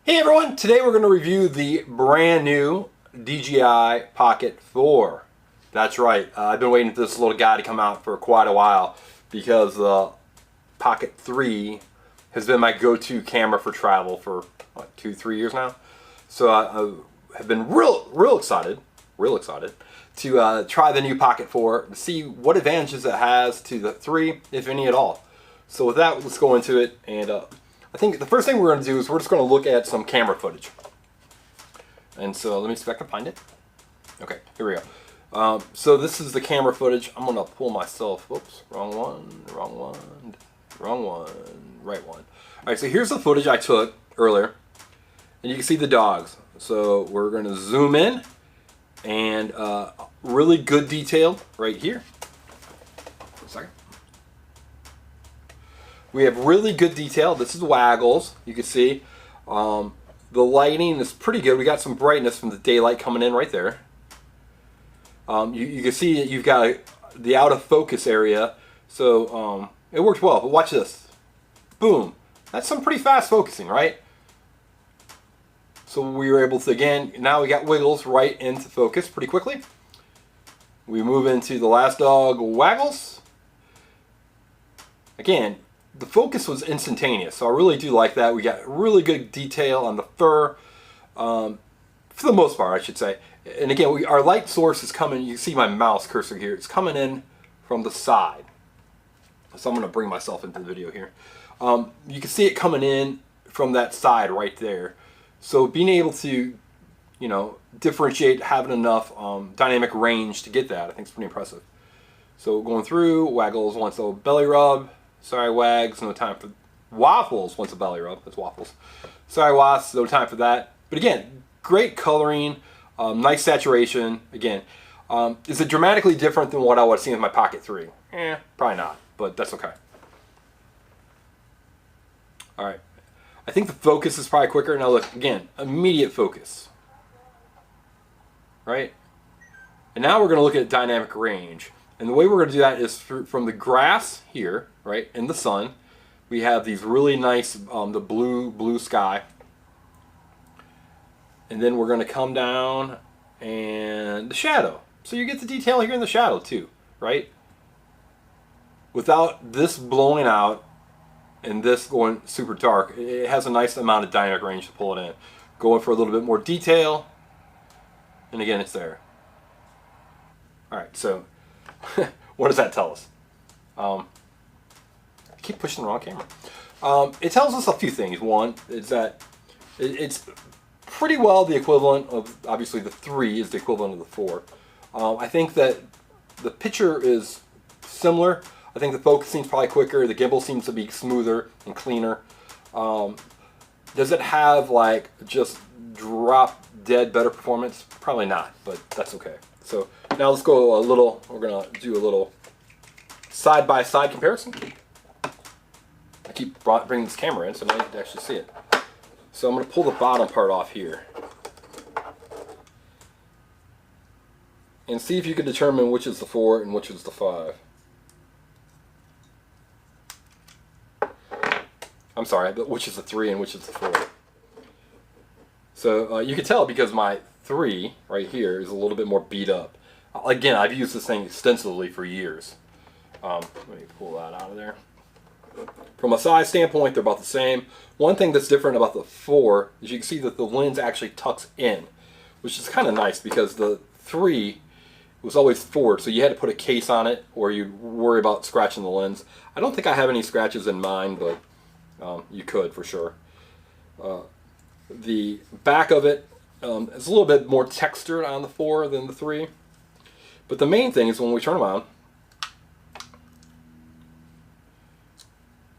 Hey everyone, today we're going to review the brand new DJI Pocket 4. That's right, I've been waiting for this little guy to come out for quite a while because the Pocket 3 has been my go-to camera for travel for what, 2-3 years now. So I have been real excited to try the new Pocket 4 to see what advantages it has to the 3, if any at all. So with that, let's go into it. And I think the first thing we're going to do is we're just going to look at some camera footage. And so let me see if I can find it. Okay, here we go. So this is the camera footage. I'm going to pull myself. Whoops, wrong one, right one. All right, so here's the footage I took earlier. And you can see the dogs. So we're going to zoom in and really good detail right here. For a second. We have really good detail. This is Waggles. You can see the lighting is pretty good. We got some brightness from the daylight coming in right there. You can see that you've got the out of focus area, so it worked well. But watch this. Boom. That's some pretty fast focusing, right? So we were able to, again, now we got Wiggles right into focus pretty quickly. We move into the last dog, Waggles. Again, the focus was instantaneous, so I really do like that. We got really good detail on the fur, for the most part, I should say. And again, our light source is coming, you see my mouse cursor here, it's coming in from the side. So I'm going to bring myself into the video here. You can see it coming in from that side right there. So being able to, you know, differentiate, having enough dynamic range to get that, I think is pretty impressive. So going through, Waggles wants a belly rub. Sorry, Wags, no time for Waffles wants a belly rub. That's Waffles. Sorry, Wasps, no time for that. But again, great coloring, nice saturation. Again, is it dramatically different than what I would have seen with my Pocket 3? Probably not, but that's okay. All right. I think the focus is probably quicker. Now look, again, immediate focus. Right? And now we're going to look at dynamic range. And the way we're going to do that is from the grass here, right, in the sun. We have these really nice, the blue sky. And then we're going to come down and the shadow. So you get the detail here in the shadow too, right? Without this blowing out and this going super dark, it has a nice amount of dynamic range to pull it in. Going for a little bit more detail. And again, it's there. All right, so what does that tell us? I keep pushing the wrong camera. It tells us a few things. One is that it's pretty well the equivalent of, obviously the 3 is the equivalent of the 4. I think that the picture is similar. I think the focusing is probably quicker. The gimbal seems to be smoother and cleaner. Does it have like just drop dead better performance? Probably not, but that's okay. So now let's go a little, we're going to do a little side-by-side comparison. I keep bringing this camera in so now you can actually see it. So I'm going to pull the bottom part off here. And see if you can determine which is the 4 and which is the 5. I'm sorry, but which is the 3 and which is the 4. So you can tell because my 3 right here is a little bit more beat up. Again, I've used this thing extensively for years. Let me pull that out of there. From a size standpoint, they're about the same. One thing that's different about the 4 is you can see that the lens actually tucks in, which is kind of nice because the 3 was always forward, so you had to put a case on it or you'd worry about scratching the lens. I don't think I have any scratches in mine, but you could for sure. The back of it is a little bit more textured on the 4 than the 3. But the main thing is when we turn them on,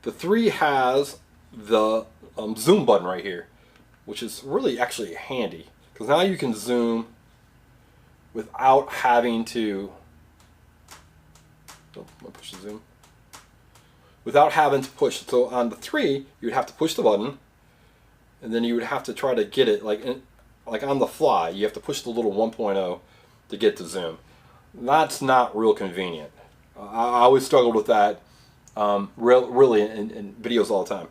the 3 has the zoom button right here, which is really actually handy because now you can zoom without having to push the zoom. Without having to push. So on the 3, you'd have to push the button, and then you would have to try to get it like on the fly. You have to push the little 1.0 to get to zoom. That's not real convenient. I always struggled with that. Really in videos all the time.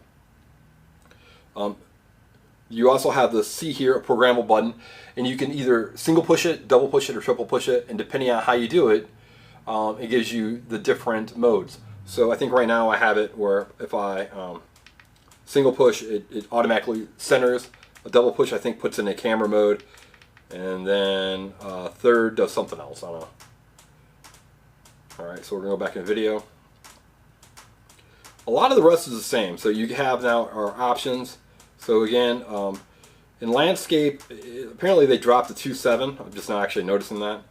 You also have the see here, a programmable button, and you can either single push it, double push it, or triple push it, and depending on how you do it, it gives you the different modes. So I think right now I have it where if I single push, it automatically centers. A double push, I think, puts in a camera mode, and then third does something else. I don't know. All right, so we're gonna go back in video. A lot of the rest is the same. So you have now our options. So again, in landscape, apparently they dropped to 2.7. I'm just not actually noticing that.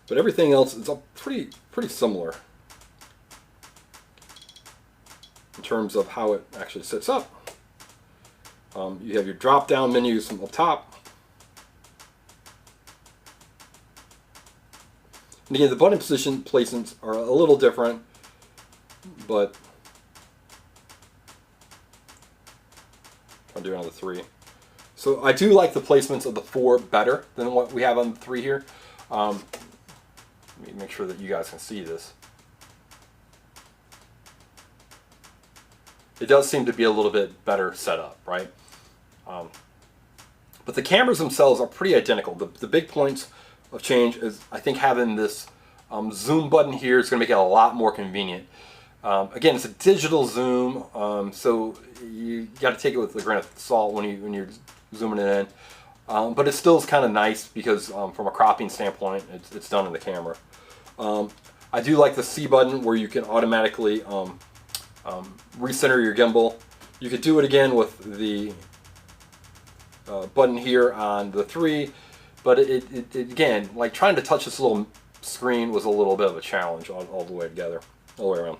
But everything else is pretty similar in terms of how it actually sits up. You have your drop-down menus from up top. And again, the button position placements are a little different, but I'll do it on the 3. So I do like the placements of the 4 better than what we have on the 3 here. Let me make sure that you guys can see this. It does seem to be a little bit better set up, right? But the cameras themselves are pretty identical. The big points of change is, I think, having this zoom button here is going to make it a lot more convenient. Again, it's a digital zoom, so you got to take it with a grain of salt when you're zooming it in. But it still is kind of nice because from a cropping standpoint, it's done in the camera. I do like the C button where you can automatically recenter your gimbal. You could do it again with the button here on the 3, but it again, like trying to touch this little screen was a little bit of a challenge all the way together, all the way around.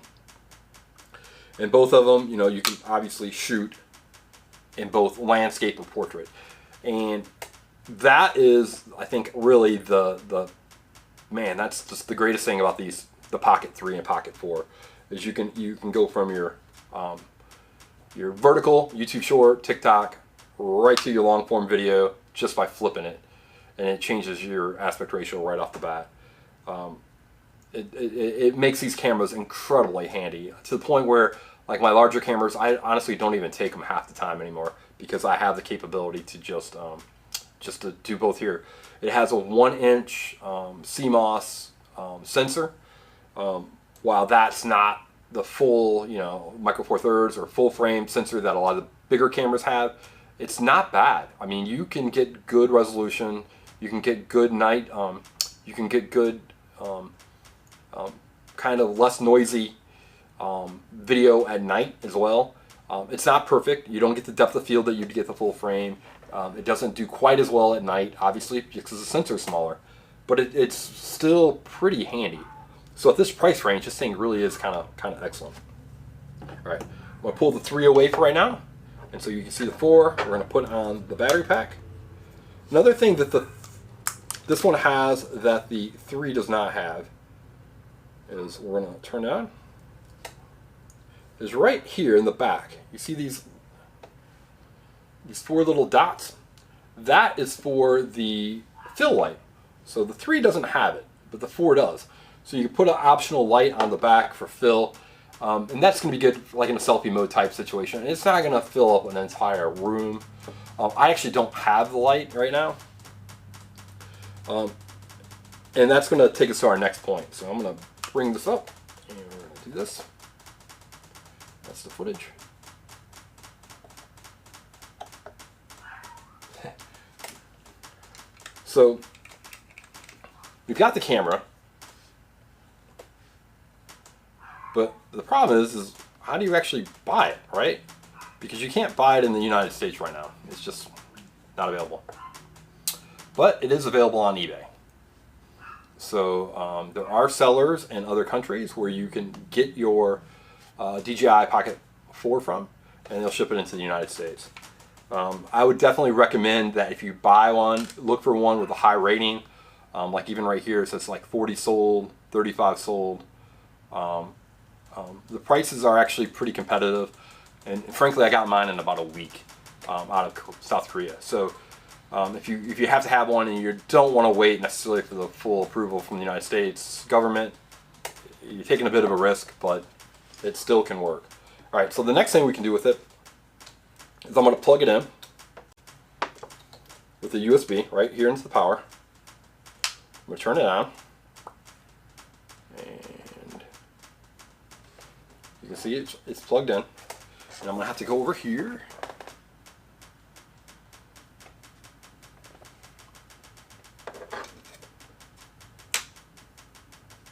And both of them, you know, you can obviously shoot in both landscape and portrait. And that is, I think, really the man, that's just the greatest thing about these, the Pocket 3 and Pocket 4, is you can go from your vertical, YouTube short, TikTok, right to your long form video just by flipping it. And it changes your aspect ratio right off the bat. It makes these cameras incredibly handy to the point where, like my larger cameras, I honestly don't even take them half the time anymore because I have the capability to just to do both here. It has a 1-inch CMOS sensor. While that's not the full, you know, micro four thirds or full frame sensor that a lot of the bigger cameras have, it's not bad. I mean, you can get good resolution. You can get good night. You can get good kind of less noisy video at night as well. It's not perfect. You don't get the depth of field that you'd get the full frame. It doesn't do quite as well at night, obviously, because the sensor is smaller. But it's still pretty handy. So at this price range, this thing really is kind of excellent. All right, I'm gonna pull the 3 away for right now, and so you can see the 4. We're gonna put on the battery pack. Another thing that this one has that the 3 does not have is, we're gonna turn it on, is right here in the back. You see these 4 little dots? That is for the fill light. So the 3 doesn't have it, but the 4 does. So you can put an optional light on the back for fill, and that's going to be good like in a selfie mode type situation. It's not going to fill up an entire room. I actually don't have the light right now. And that's going to take us to our next point. So I'm going to bring this up, and we're going to do this. That's the footage. So we've got the camera, but the problem is how do you actually buy it, right? Because you can't buy it in the United States right now. It's just not available. But it is available on eBay. So there are sellers in other countries where you can get your DJI Pocket 4 from, and they'll ship it into the United States. I would definitely recommend that if you buy one, look for one with a high rating. Like even right here, it says like 40 sold, 35 sold. The prices are actually pretty competitive, and frankly, I got mine in about a week out of South Korea. So if you have to have one and you don't want to wait necessarily for the full approval from the United States government, you're taking a bit of a risk, but it still can work. All right, so the next thing we can do with it is I'm going to plug it in. with the USB right here into the power. I'm going to turn it on. And you can see it's plugged in. And I'm going to have to go over here.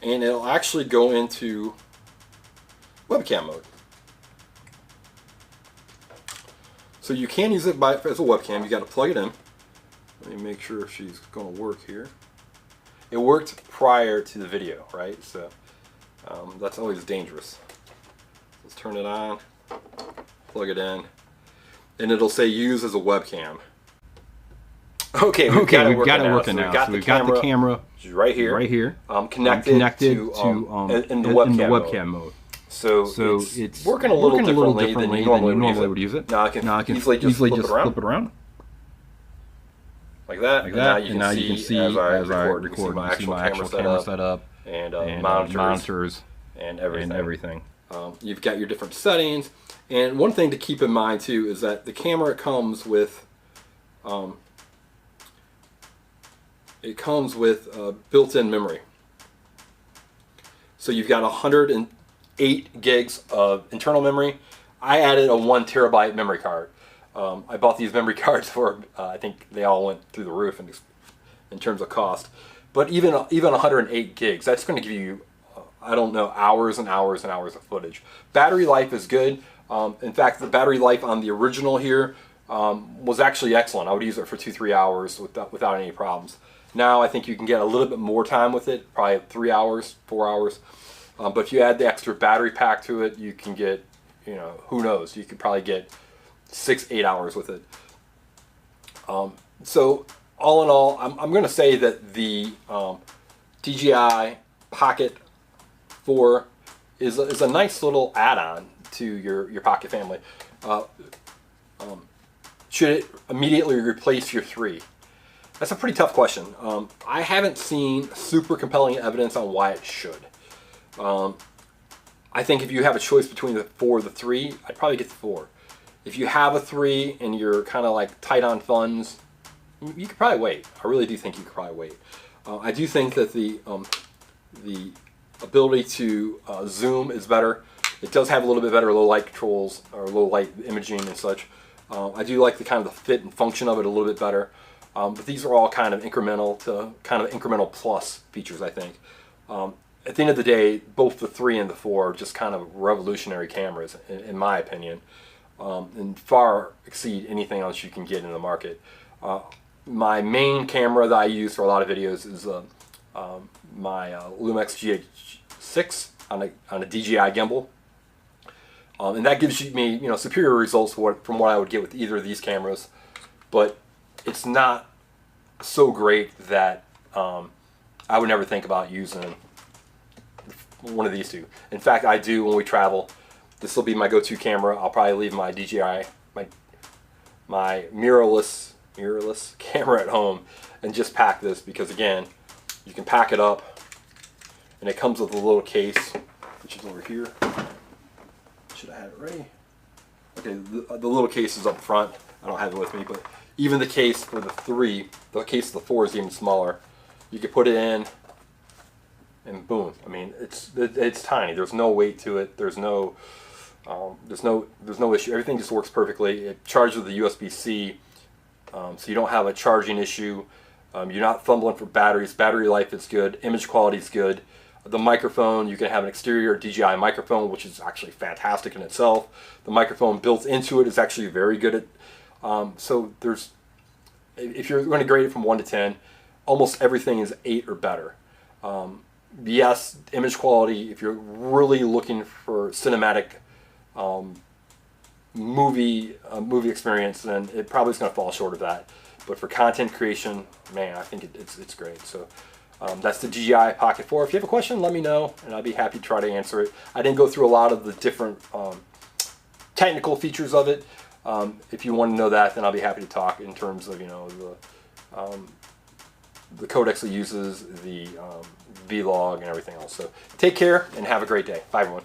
And it'll actually go into webcam mode. So you can use it as a webcam. You got to plug it in. Let me make sure she's going to work here. It worked prior to the video, right? So that's always dangerous. Let's turn it on, plug it in, and it'll say use as a webcam. Okay, we've got it working now. So we've got the camera right here, connected to in the webcam mode. So it's working a little differently than you normally would use it. Now I can easily just flip it around. Like that. And now you can see as I record, you see my actual camera setup and monitors and everything. You've got your different settings. And one thing to keep in mind too is that the camera comes with built-in memory. So you've got 108 gigs of internal memory. I added a 1 terabyte memory card. I bought these memory cards for, I think they all went through the roof in terms of cost. But even 108 gigs, that's going to give you, I don't know, hours and hours and hours of footage. Battery life is good. In fact, the battery life on the original here was actually excellent. I would use it for 2-3 hours without any problems. Now I think you can get a little bit more time with it, probably 3 hours, 4 hours. But if you add the extra battery pack to it, you can get, who knows, you could probably get 6-8 hours with it. So all in all, I'm going to say that the DJI Pocket 4 is a nice little add-on to your Pocket family. Should it immediately replace your 3? That's a pretty tough question. I haven't seen super compelling evidence on why it should. I think if you have a choice between the 4 or the 3, I'd probably get the 4. If you have a 3 and you're kind of like tight on funds, you could probably wait. I really do think you could probably wait. I do think that the ability to zoom is better. It does have a little bit better low light controls or low light imaging and such. I do like the kind of the fit and function of it a little bit better. But these are all kind of incremental plus features, I think. At the end of the day, both the 3 and the 4 are just kind of revolutionary cameras, in my opinion, and far exceed anything else you can get in the market. My main camera that I use for a lot of videos is my Lumix GH6 on a DJI gimbal. And that gives me, superior results from what I would get with either of these cameras. But it's not so great that I would never think about using one of these two. In fact, I do when we travel. This will be my go-to camera. I'll probably leave my DJI, my mirrorless camera at home and just pack this because, again, you can pack it up and it comes with a little case, which is over here. Should I have it ready? Okay, the little case is up front. I don't have it with me, but even the case for the 3, the case of the 4 is even smaller. You can put it in, and boom. I mean, it's tiny. There's no weight to it. There's no issue. Everything just works perfectly. It charges with the USB-C, so you don't have a charging issue. You're not fumbling for batteries. Battery life is good. Image quality is good. The microphone, you can have an exterior DJI microphone, which is actually fantastic in itself. The microphone built into it is actually very good at. So if you're going to grade it from 1 to 10, almost everything is 8 or better. Yes, image quality, if you're really looking for cinematic movie experience, then it probably is going to fall short of that. But for content creation, man, I think it's great. So that's the DJI Pocket 4. If you have a question, let me know, and I'd be happy to try to answer it. I didn't go through a lot of the different technical features of it. If you want to know that, then I'll be happy to talk in terms of the codecs it uses, the vlog, and everything else. So take care and have a great day. Bye, everyone.